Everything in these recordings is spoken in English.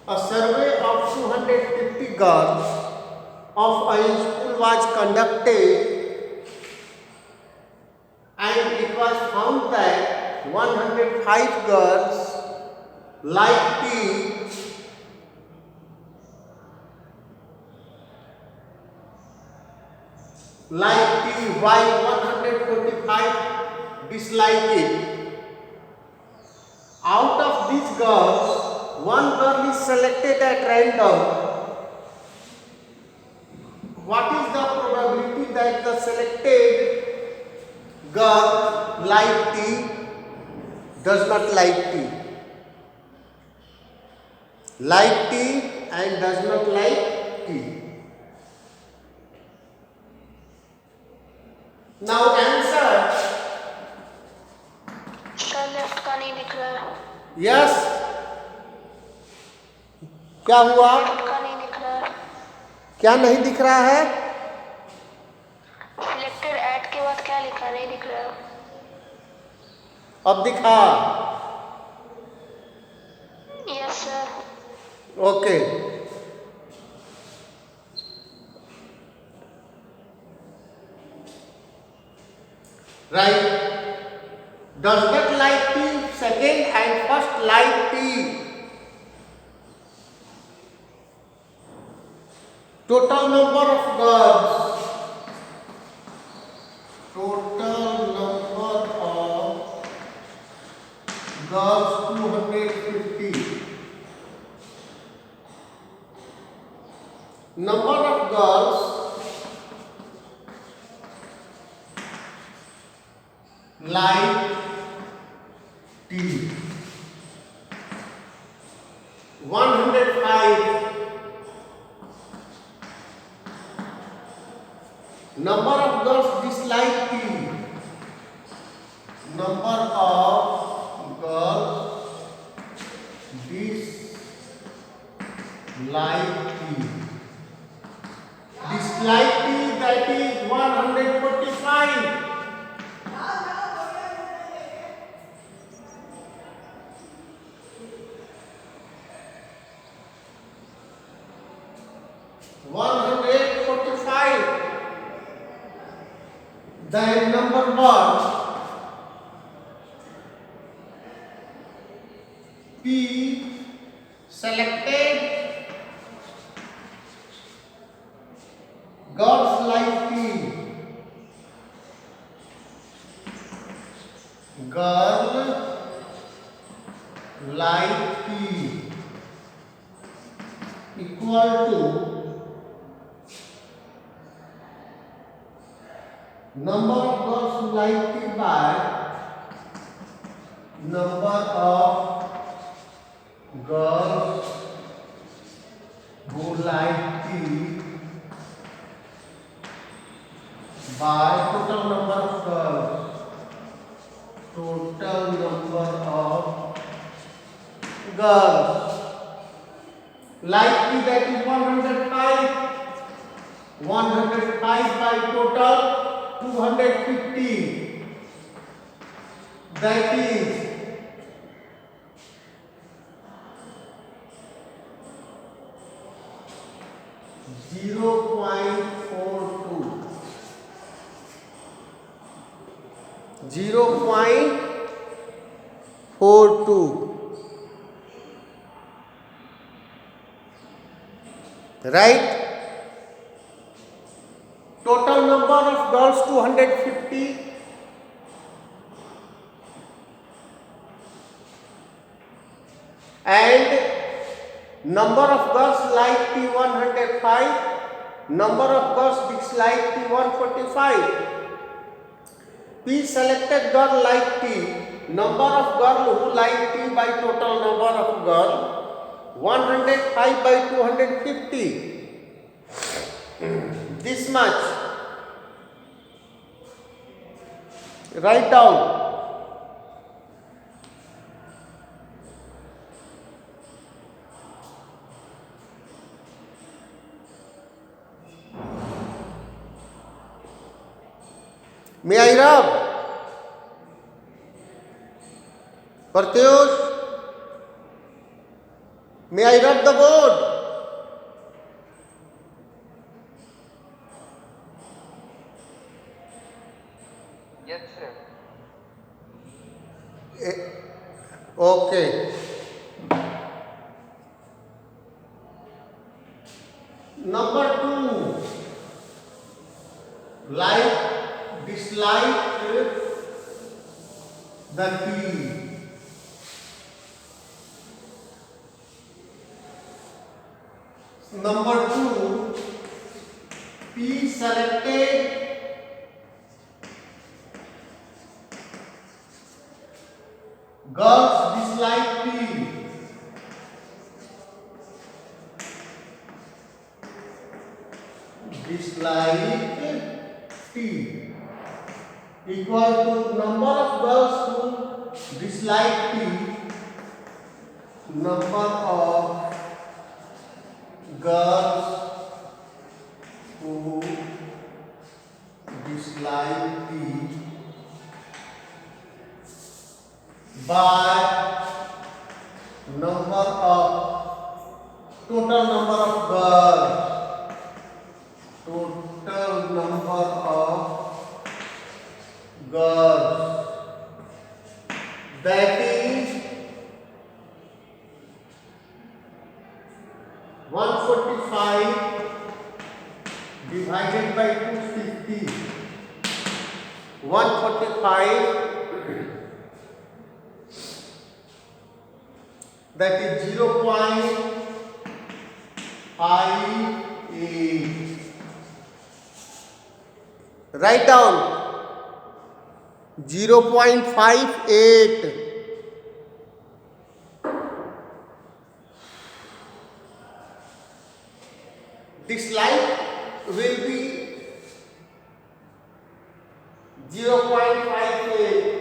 A survey of 250 girls of a school was conducted, and it was found that 105 girls liked tea, while 145 disliked it. Out of these girls, one girl is selected at random. What is the probability that the selected girl like tea, does not like tea? Like tea and does not like tea. Now answer. Sir left का नहीं दिख रहा है। Yes. क्या हुआ? Left का नहीं दिख रहा है। क्या नहीं दिख रहा है? सिलेक्टेड ऐड के बाद क्या लिखा नहीं दिख रहा है। अब दिखा? Yes sir. Okay. Right. Does not like tea, second and first like tea. Total number of girls. Total number of girls 250. Number of girls like tea 105. Number of girls dislike tea. Number of girls dislike tea. Dislike tea, that is 145. Then number 1, P selected girls like P. Girl like P equal to number of girls who like tea by number of girls who like tea by total number of girls. Total number of girls like tea, that is 105. 105 by total 250, that is 0.42. 0.42. Right? Total number of girls 250. And number of girls like tea 105. Number of girls dislike tea 145. P selected girl like tea. Number of girl who like tea by total number of girl 105 by 250. This much. Write down. May I rub? Pratyush? May I rub the board? Yes, sir. Okay. Number 2, like, dislike the key. Number 2, P selected girls dislike P. Dislike T equal to number of girls who dislike T, number of girls who dislike T by number of total number of girls. Total number of girls, that is 145 divided by 250. 145, that is 0.58. Write down 0.58. Dislike will be 0.58.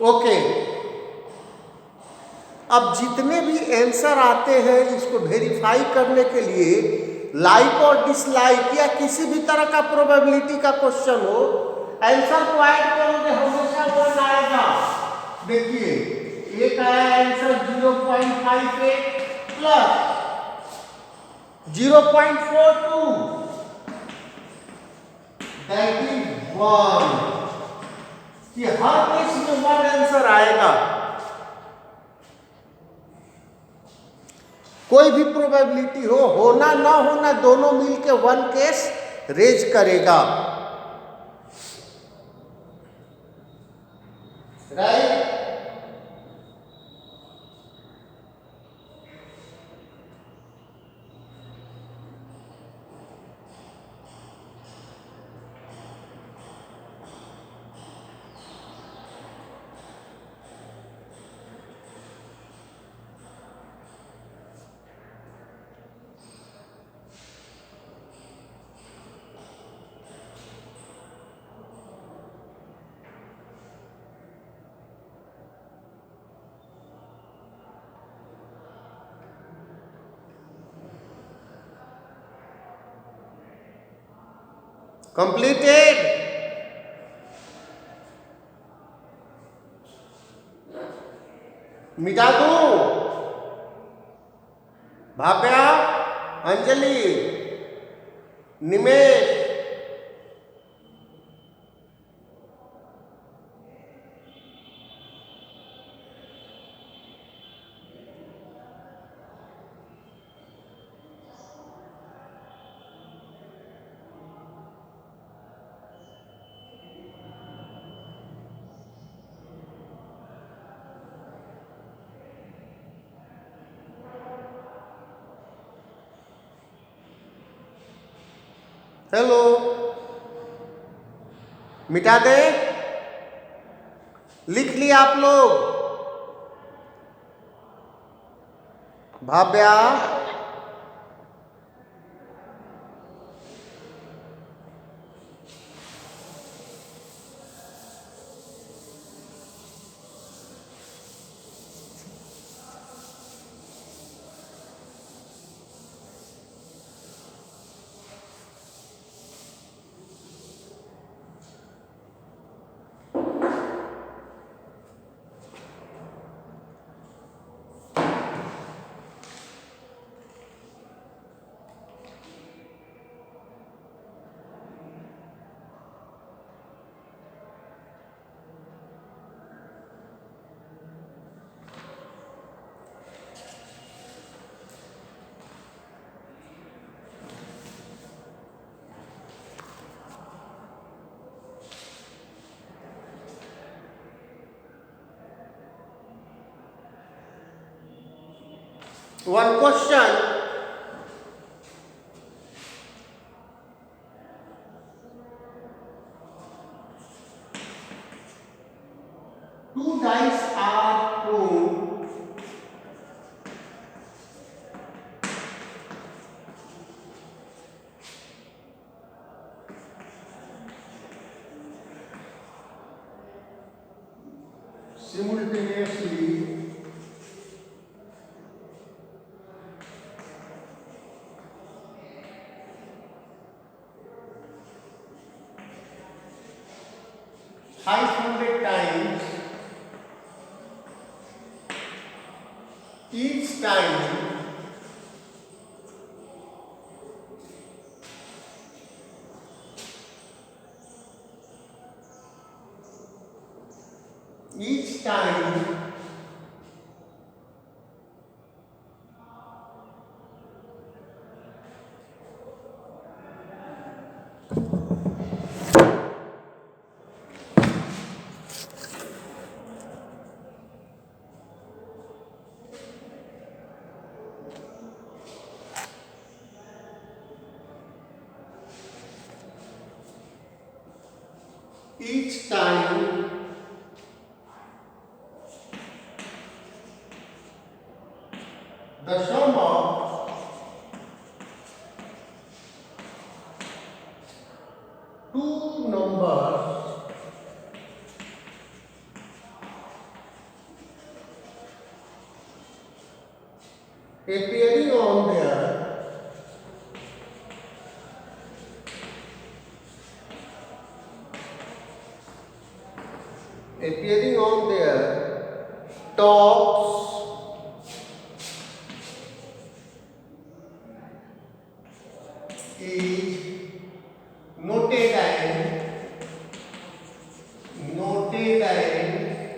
Okay, अब जितने भी answer आते हैं इसको verify करने के लिए like और डिसलाइक या किसी भी तरह का प्रोबेबिलिटी का क्वेश्चन हो, आंसर को ऐड करोगे हमेशा 1 आएगा। देखिए एक आया आंसर 0.58 प्लस 0.42, दैट इज 1। कि हर केस में 1 आंसर आएगा। कोई भी प्रोबेबिलिटी हो, होना ना होना दोनों मिलके 1 केस रेज करेगा, राइट। Completed. मिटा दूं? भाव्या, अंजलि, निमेश, हेलो, मिटा दे? लिख लिया आप लोग? Bhavya, Yes, sir. one question. Two dice are thrown simultaneously five hundred times. Each time each time each time the sum of two numbers appearing on their tops is noted and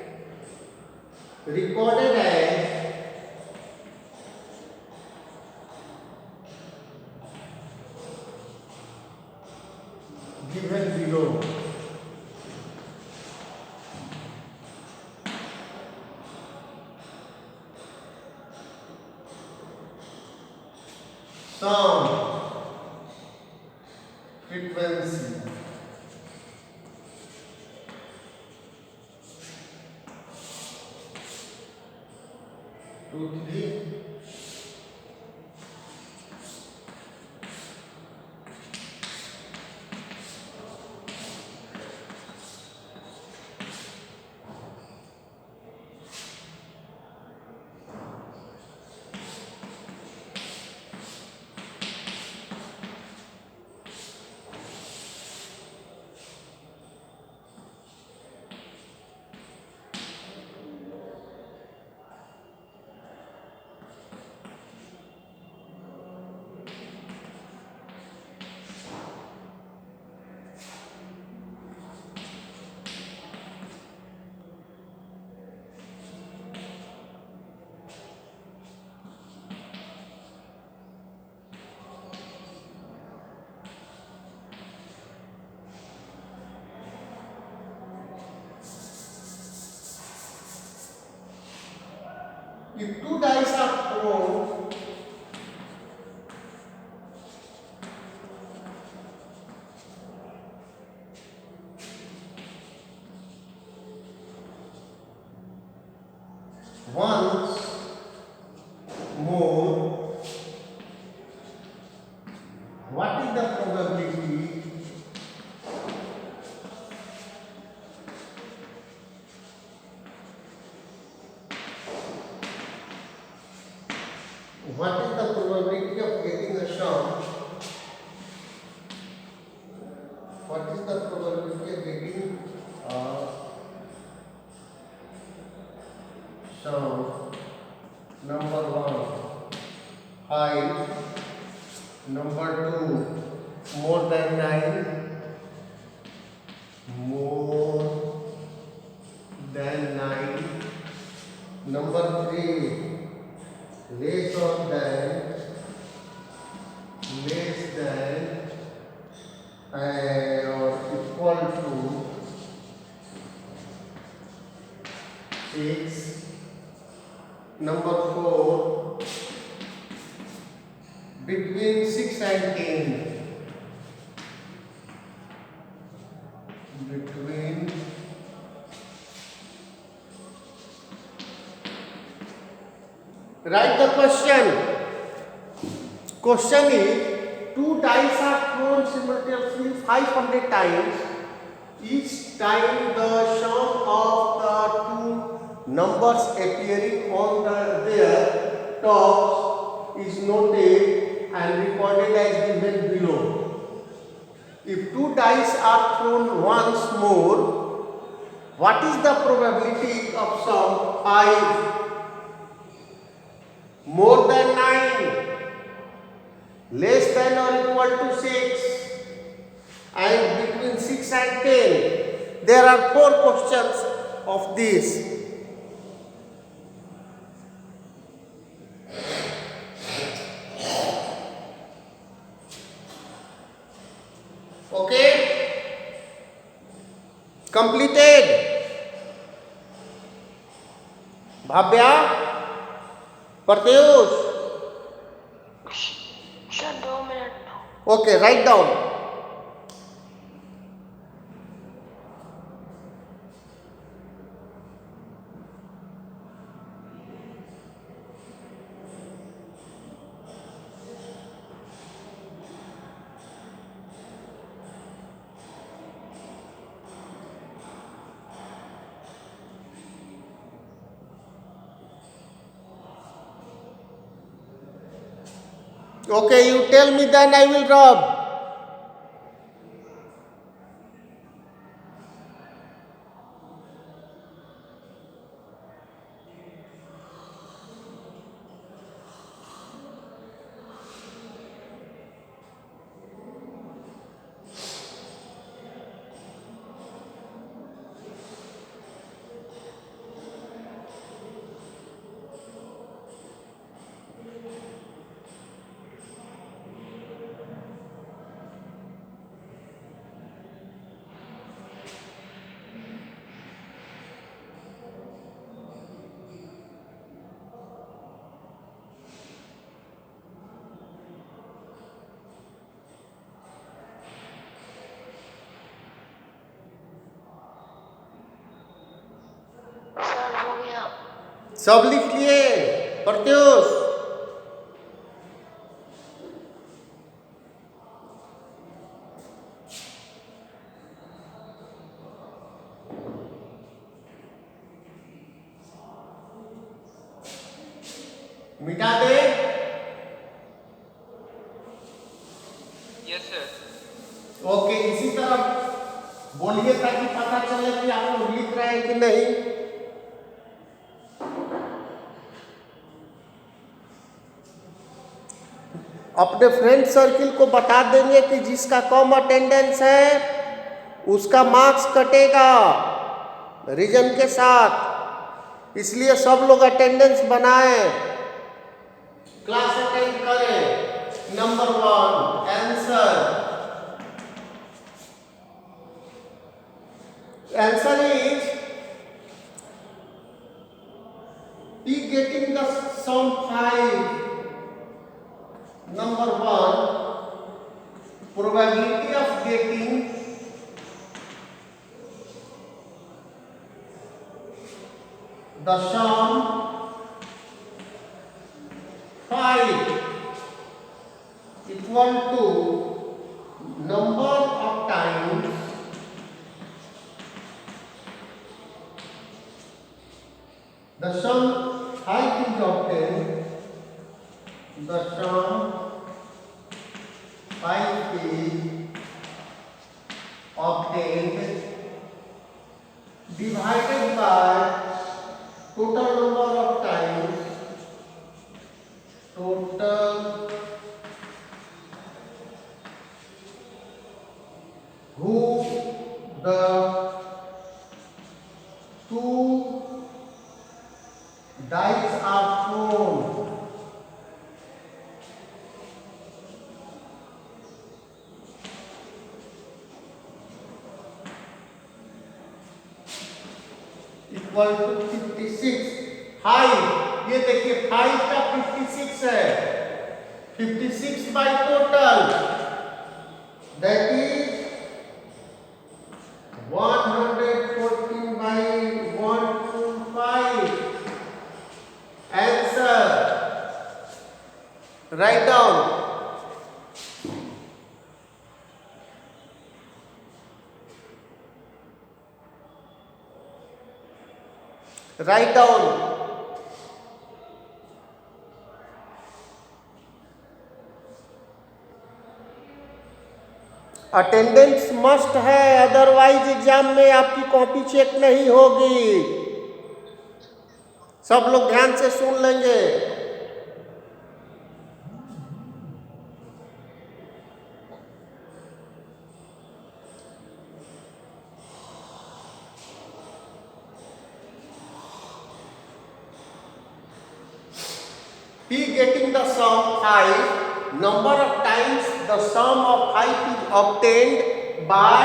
recorded as given below. Sound frequency. Two, three. If two dice are thrown, once more, what is the probability of getting a sum? What is the probability of getting a sum? Number 1, 5. Number 2, more than 9. More than 9. Number 3, less than or equal to 6. Number 4, between 6 and 10. Between write the question. Question is, 2 dice are thrown simultaneously 500 times. Each time the sum of the two numbers appearing on their tops is noted and recorded as given below. If 2 dice are thrown once more, what is the probability of sum 5? More than 9, less than or equal to 6, and between 6 and 10. There are 4 questions of this. Okay? Completed. Bhavya? Pratyush? Sir 2 minute. Okay, write down. Okay, you tell me, then I will rub. Sir हो गया. सब लिख लिए प्रत्युष? मिटा दे. Yes, sir. Okay, इसी तरह बोलिए ताकि पता चले कि आप लोग लिख रहे हैं कि नहीं. अपने फ्रेंड सर्किल को बता देंगे कि जिसका कम अटेंडेंस है उसका मार्क्स कटेगा रीजन के साथ. इसलिए सब लोग अटेंडेंस बनाएं, क्लास अटेंड करें. Number 1, answer is P getting the sum 5. Number 1, probability of getting the sum 5 equal to number of times the sum height is obtained, the sum height is obtained divided by total number of times, total who the two dice are thrown. Equal to 56। Height, ये देखिए 5 का 56 है, 56 by total that is 114 by 125. Answer. Write down. Write down. Attendance must है, otherwise exam में आपकी copy check नहीं होगी। सब लोग ध्यान से सुन लेंगे। P getting the sum 5, number of times the sum of height is obtained by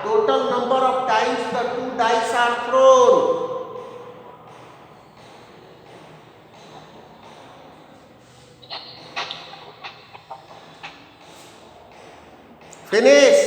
total number of times the two dice are thrown. Finish.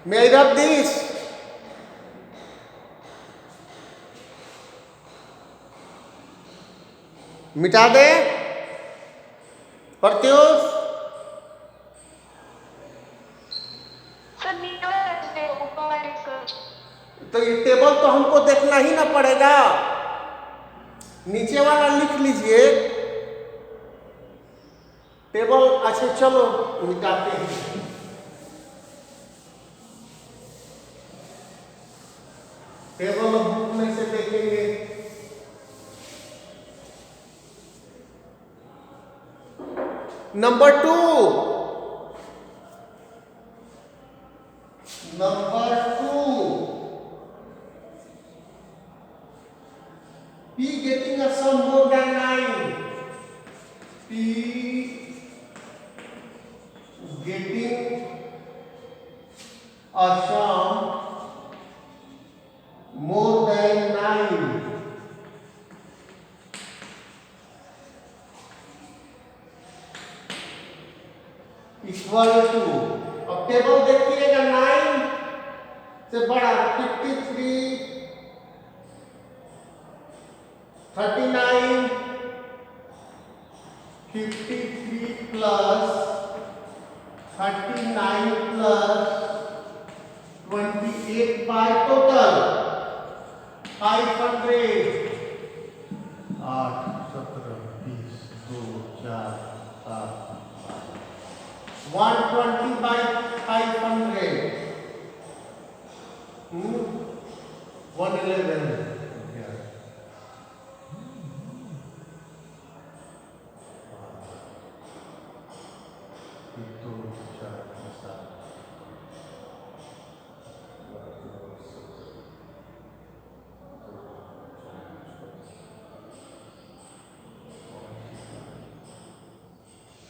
May I rub this? मिटा दे प्रत्युष। तो ये टेबल तो हमको देखना ही ना पड़ेगा, नीचे वाला लिख लीजिए टेबल। अच्छा चलो मिटाते हैं। टेबल बुक में से देखेंगे। Number 2, P getting a sum more than 9. P getting a sum more than 9 equal to, अब टेबल देखिएगा 9 से बड़ा 53, 39, 53 plus 39 plus 28 by total 500। 8, 17, 20, 2, 4, 7, 120 by 500, 111।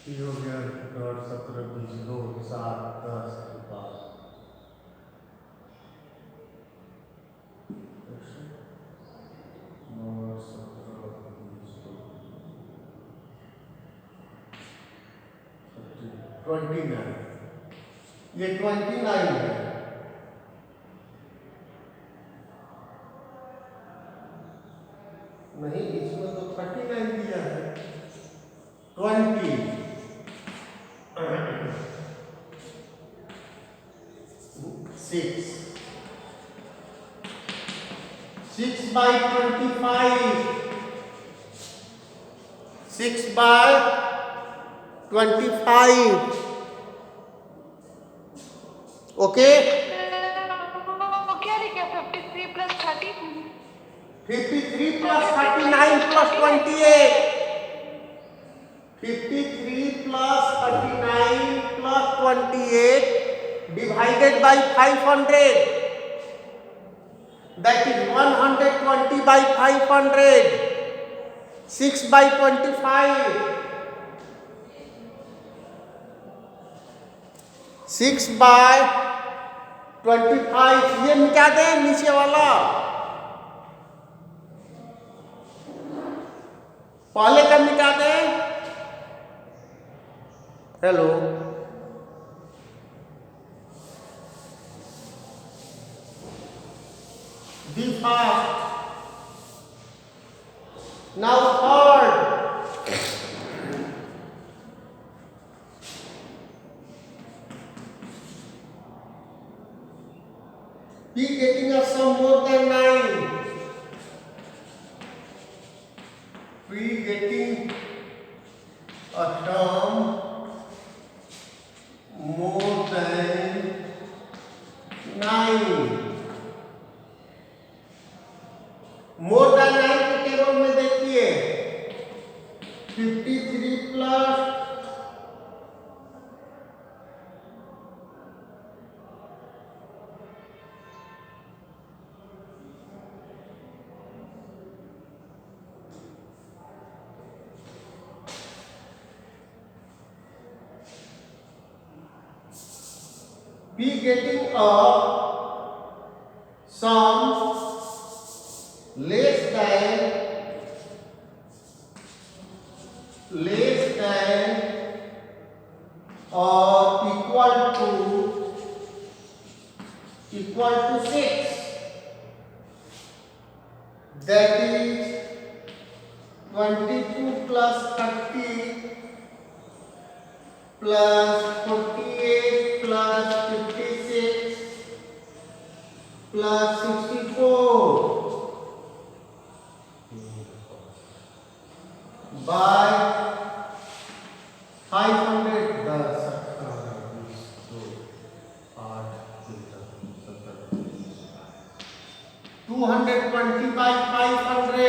ये हो गया 8, 17, 20, 2, 7, 10 के पास 9, 17, 20, 29, ये 29 है। नहीं, इसमें तो 39 दिया है। 20 6 by 25, 6 by 25, ओके। वो क्या लिखा 53 plus 30? 53 plus 39 plus 28, 53 plus 39 plus 28 divided by 500, that is 120 by 500, 6 by 25, 6 by 25, ये मिटा दें नीचे वाला, पहले का मिटा दें। Hello, the first, now third, P getting a sum more than 9, P getting a sum more than 9, more than 9 के टेबल में देखिए 53 plus 'P getting a sum less than or equal to 6, that is 22 plus 30 plus 48 plus 56 plus 64 by 500, 220 by 500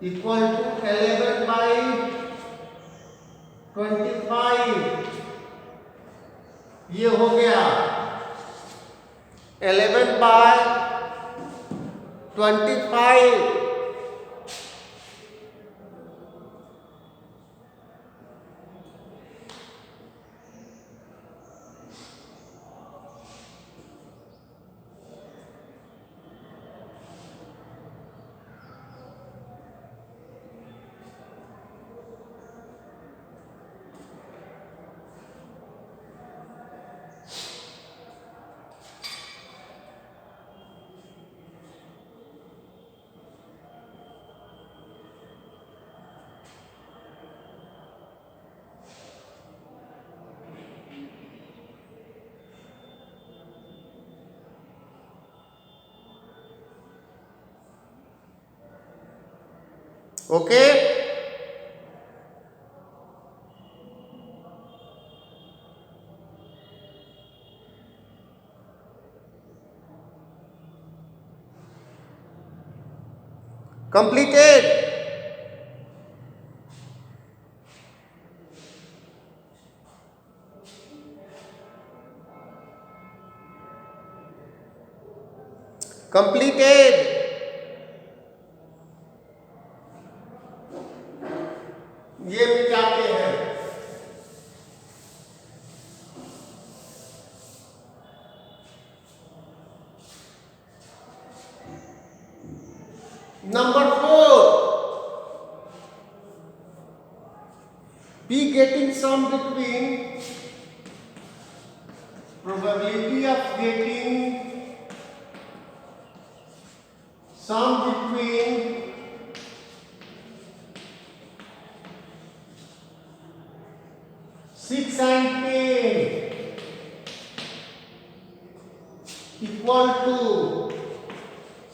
equal to 11 by 25, ये हो गया 11 by 25, okay. completed। completed। Number 4. P getting sum between probability of getting sum between 6 and 10 equal to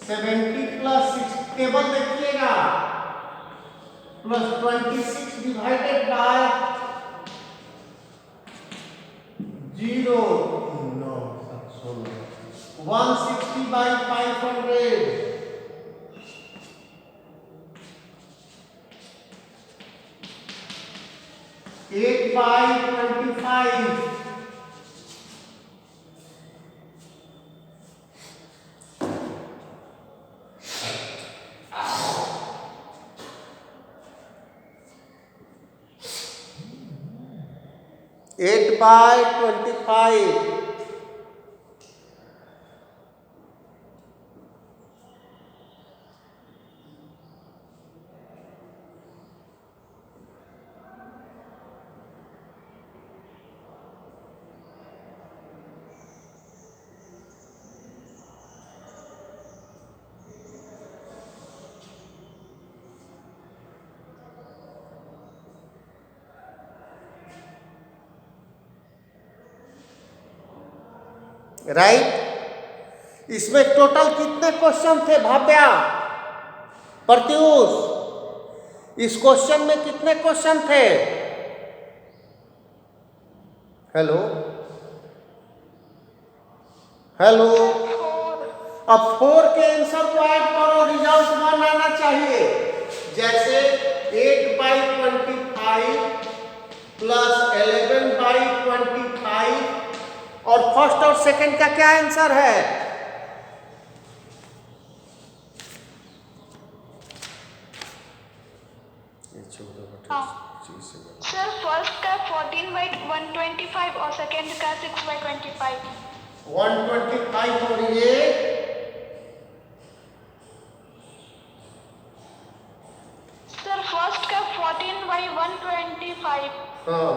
70 plus 6 table देखिएगा plus 26 divided by 0 no 160 by 500 8 by 25 8 by 25 right. इसमें total कितने question थे भाव्या प्रत्युष? इस question में कितने क्वेश्चन थे? Hello hello. अब 4 के आंसर को ऐड करो, रिजल्ट 1 आना चाहिए। जैसे 8 by 25 प्लस 11 by 25 और फर्स्ट और सेकंड का क्या आंसर है? सर फर्स्ट का 14 by 125 और सेकंड का 6 by 25। 125 और ये सर फर्स्ट का 14 by 125। हाँ